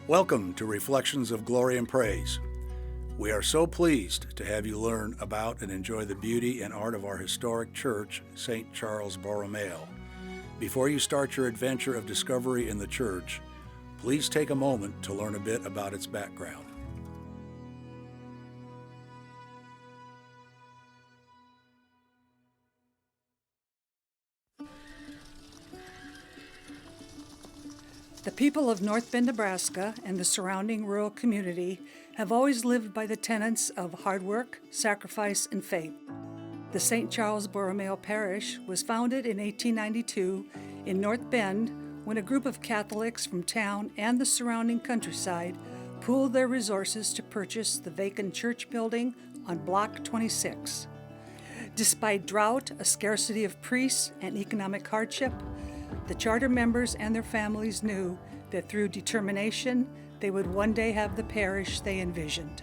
Welcome to Reflections of Glory and Praise. We are so pleased to have you learn about and enjoy the beauty and art of our historic church, St. Charles Borromeo. Before you start your adventure of discovery in the church, please take a moment to learn a bit about its background. The people of North Bend, Nebraska, and the surrounding rural community have always lived by the tenets of hard work, sacrifice, and faith. The St. Charles Borromeo Parish was founded in 1892 in North Bend when a group of Catholics from town and the surrounding countryside pooled their resources to purchase the vacant church building on Block 26. Despite drought, a scarcity of priests, and economic hardship, the charter members and their families knew that through determination, they would one day have the parish they envisioned.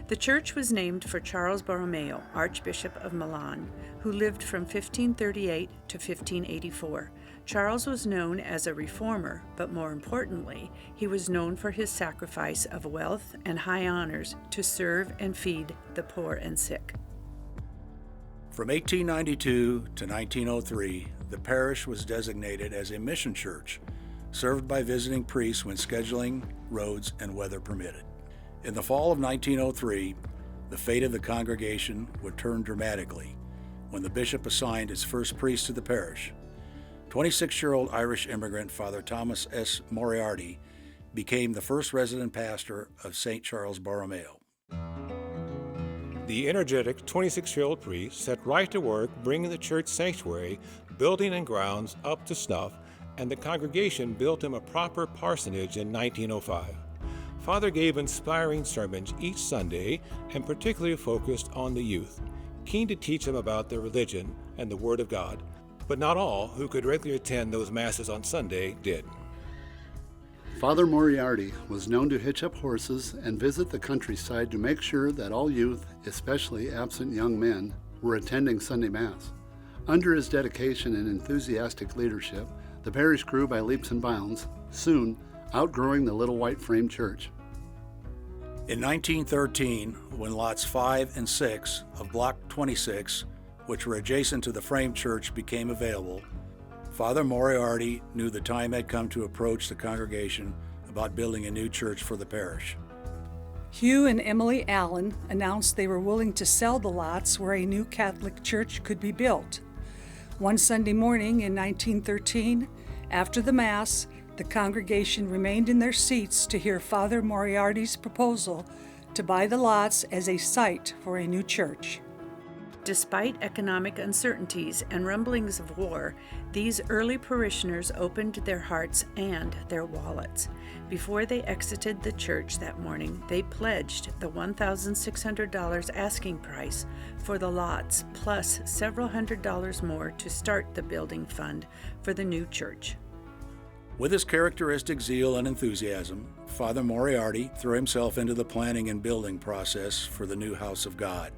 The church was named for Charles Borromeo, Archbishop of Milan, who lived from 1538 to 1584. Charles was known as a reformer, but more importantly, he was known for his sacrifice of wealth and high honors to serve and feed the poor and sick. From 1892 to 1903, the parish was designated as a mission church, served by visiting priests when scheduling, roads, and weather permitted. In the fall of 1903, the fate of the congregation would turn dramatically when the bishop assigned his first priest to the parish. 26-year-old Irish immigrant Father Thomas S. Moriarty became the first resident pastor of St. Charles Borromeo. The energetic 26-year-old priest set right to work bringing the church sanctuary, building and grounds up to snuff, and the congregation built him a proper parsonage in 1905. Father gave inspiring sermons each Sunday and particularly focused on the youth, keen to teach them about their religion and the Word of God, but not all who could regularly attend those masses on Sunday did. Father Moriarty was known to hitch up horses and visit the countryside to make sure that all youth, especially absent young men, were attending Sunday Mass. Under his dedication and enthusiastic leadership, the parish grew by leaps and bounds, soon outgrowing the little white frame church. In 1913, when lots 5 and 6 of Block 26, which were adjacent to the frame church, became available, Father Moriarty knew the time had come to approach the congregation about building a new church for the parish. Hugh and Emily Allen announced they were willing to sell the lots where a new Catholic church could be built. One Sunday morning in 1913, after the Mass, the congregation remained in their seats to hear Father Moriarty's proposal to buy the lots as a site for a new church. Despite economic uncertainties and rumblings of war, these early parishioners opened their hearts and their wallets. Before they exited the church that morning, they pledged the $1,600 asking price for the lots, plus several $100s more to start the building fund for the new church. With his characteristic zeal and enthusiasm, Father Moriarty threw himself into the planning and building process for the new house of God.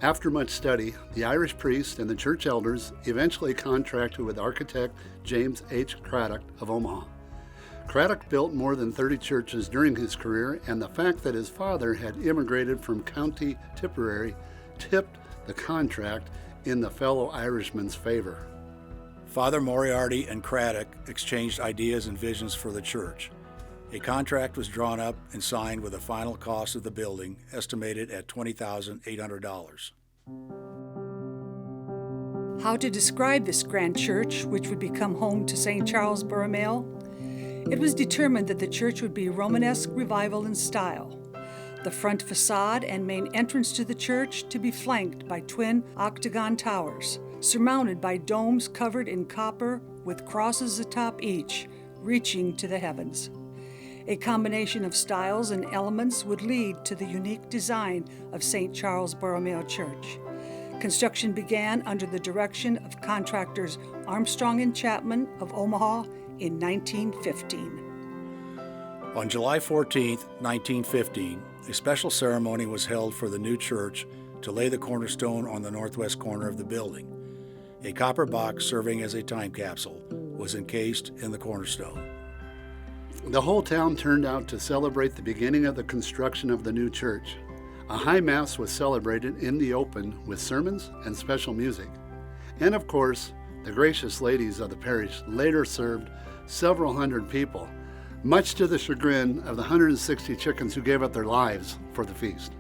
After much study, the Irish priest and the church elders eventually contracted with architect James H. Craddock of Omaha. Craddock built more than 30 churches during his career, and the fact that his father had immigrated from County Tipperary tipped the contract in the fellow Irishman's favor. Father Moriarty and Craddock exchanged ideas and visions for the church. A contract was drawn up and signed with a final cost of the building estimated at $20,800. How to describe this grand church, which would become home to St. Charles Borromeo? It was determined that the church would be Romanesque revival in style. The front facade and main entrance to the church to be flanked by twin octagon towers, surmounted by domes covered in copper with crosses atop each, reaching to the heavens. A combination of styles and elements would lead to the unique design of St. Charles Borromeo Church. Construction began under the direction of contractors Armstrong and Chapman of Omaha in 1915. On July 14, 1915, a special ceremony was held for the new church to lay the cornerstone on the northwest corner of the building. A copper box serving as a time capsule was encased in the cornerstone. The whole town turned out to celebrate the beginning of the construction of the new church. A high mass was celebrated in the open with sermons and special music. And of course, the gracious ladies of the parish later served several hundred people, much to the chagrin of the 160 chickens who gave up their lives for the feast.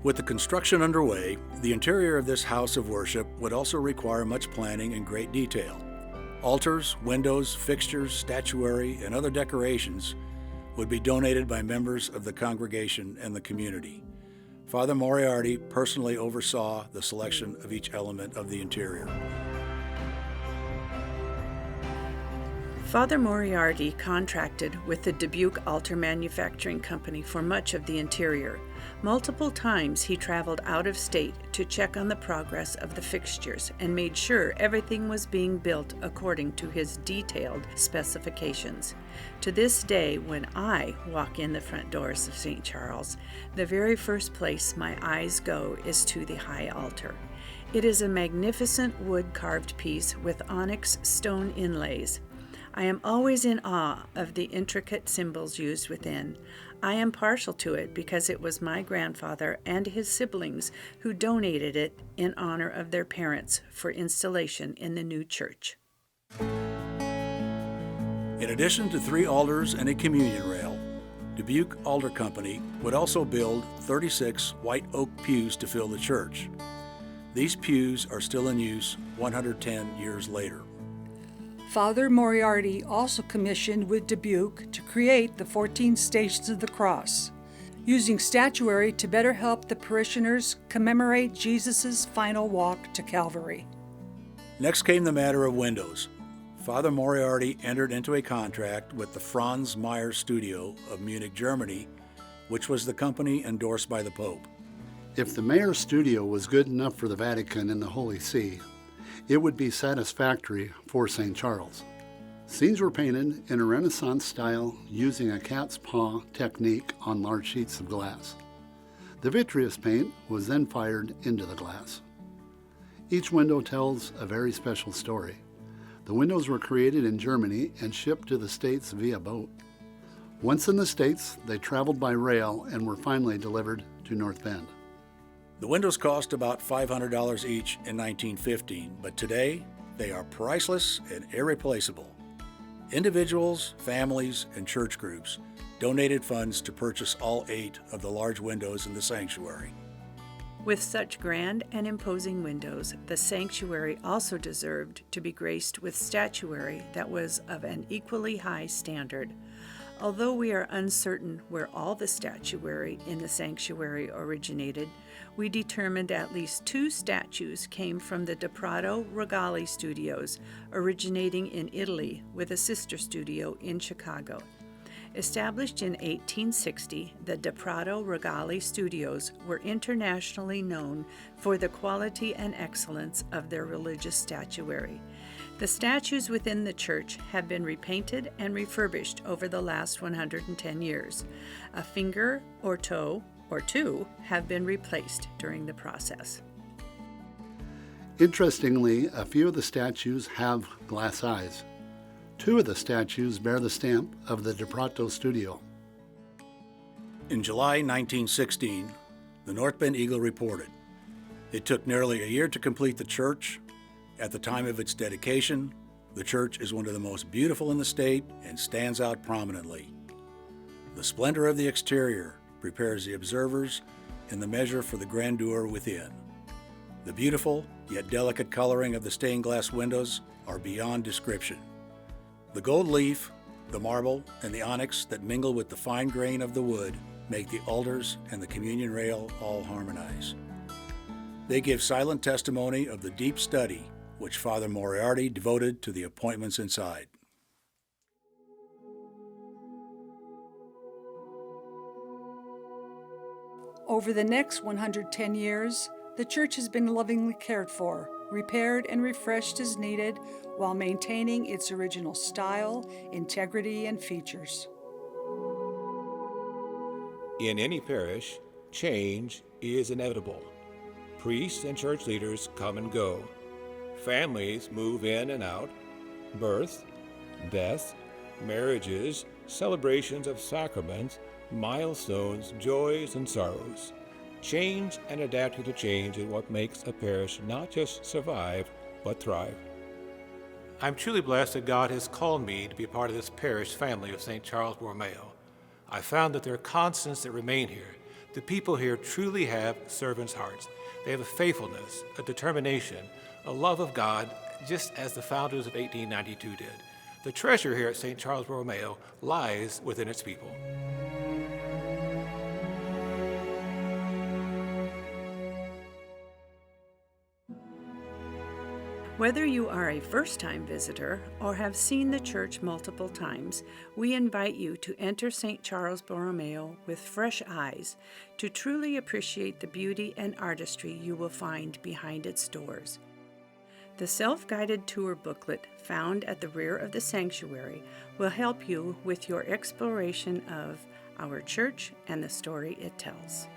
With the construction underway, the interior of this house of worship would also require much planning and great detail. Altars, windows, fixtures, statuary, and other decorations would be donated by members of the congregation and the community. Father Moriarty personally oversaw the selection of each element of the interior. Father Moriarty contracted with the Dubuque Altar Manufacturing Company for much of the interior. Multiple times he traveled out of state to check on the progress of the fixtures and made sure everything was being built according to his detailed specifications. To this day, when I walk in the front doors of St. Charles, the very first place my eyes go is to the high altar. It is a magnificent wood-carved piece with onyx stone inlays. I am always in awe of the intricate symbols used within. I am partial to it because it was my grandfather and his siblings who donated it in honor of their parents for installation in the new church. In addition to 3 altars and a communion rail, Dubuque Altar Company would also build 36 white oak pews to fill the church. These pews are still in use 110 years later. Father Moriarty also commissioned with Dubuque to create the 14 Stations of the Cross, using statuary to better help the parishioners commemorate Jesus' final walk to Calvary. Next came the matter of windows. Father Moriarty entered into a contract with the Franz Meyer Studio of Munich, Germany, which was the company endorsed by the Pope. If the Meyer Studio was good enough for the Vatican and the Holy See, it would be satisfactory for St. Charles. Scenes were painted in a Renaissance style using a cat's paw technique on large sheets of glass. The vitreous paint was then fired into the glass. Each window tells a very special story. The windows were created in Germany and shipped to the States via boat. Once in the States, they traveled by rail and were finally delivered to North Bend. The windows cost about $500 each in 1915, but today they are priceless and irreplaceable. Individuals, families, and church groups donated funds to purchase all 8 of the large windows in the sanctuary. With such grand and imposing windows, the sanctuary also deserved to be graced with statuary that was of an equally high standard. Although we are uncertain where all the statuary in the sanctuary originated, we determined at least 2 statues came from the DePrato Regali studios, originating in Italy with a sister studio in Chicago. Established in 1860, the DePrato Regali studios were internationally known for the quality and excellence of their religious statuary. The statues within the church have been repainted and refurbished over the last 110 years. A finger or toe or 2 have been replaced during the process. Interestingly, a few of the statues have glass eyes. 2 of the statues bear the stamp of the DePrato studio. In July 1916, the North Bend Eagle reported, "It took nearly a year to complete the church. At the time of its dedication, the church is one of the most beautiful in the state and stands out prominently. The splendor of the exterior prepares the observers in the measure for the grandeur within. The beautiful yet delicate coloring of the stained glass windows are beyond description. The gold leaf, the marble, and the onyx that mingle with the fine grain of the wood make the altars and the communion rail all harmonize. They give silent testimony of the deep study which Father Moriarty devoted to the appointments inside." Over the next 110 years, the church has been lovingly cared for, repaired, and refreshed as needed while maintaining its original style, integrity, and features. In any parish, change is inevitable. Priests and church leaders come and go. Families move in and out. Birth, death, marriages, celebrations of sacraments, milestones, joys, and sorrows. Change and adapting to change is what makes a parish not just survive, but thrive. I'm truly blessed that God has called me to be part of this parish family of St. Charles Borromeo. I found that there are constants that remain here. The people here truly have servants' hearts. They have a faithfulness, a determination, a love of God, just as the founders of 1892 did. The treasure here at St. Charles Borromeo lies within its people. Whether you are a first-time visitor or have seen the church multiple times, we invite you to enter St. Charles Borromeo with fresh eyes to truly appreciate the beauty and artistry you will find behind its doors. The self-guided tour booklet found at the rear of the sanctuary will help you with your exploration of our church and the story it tells.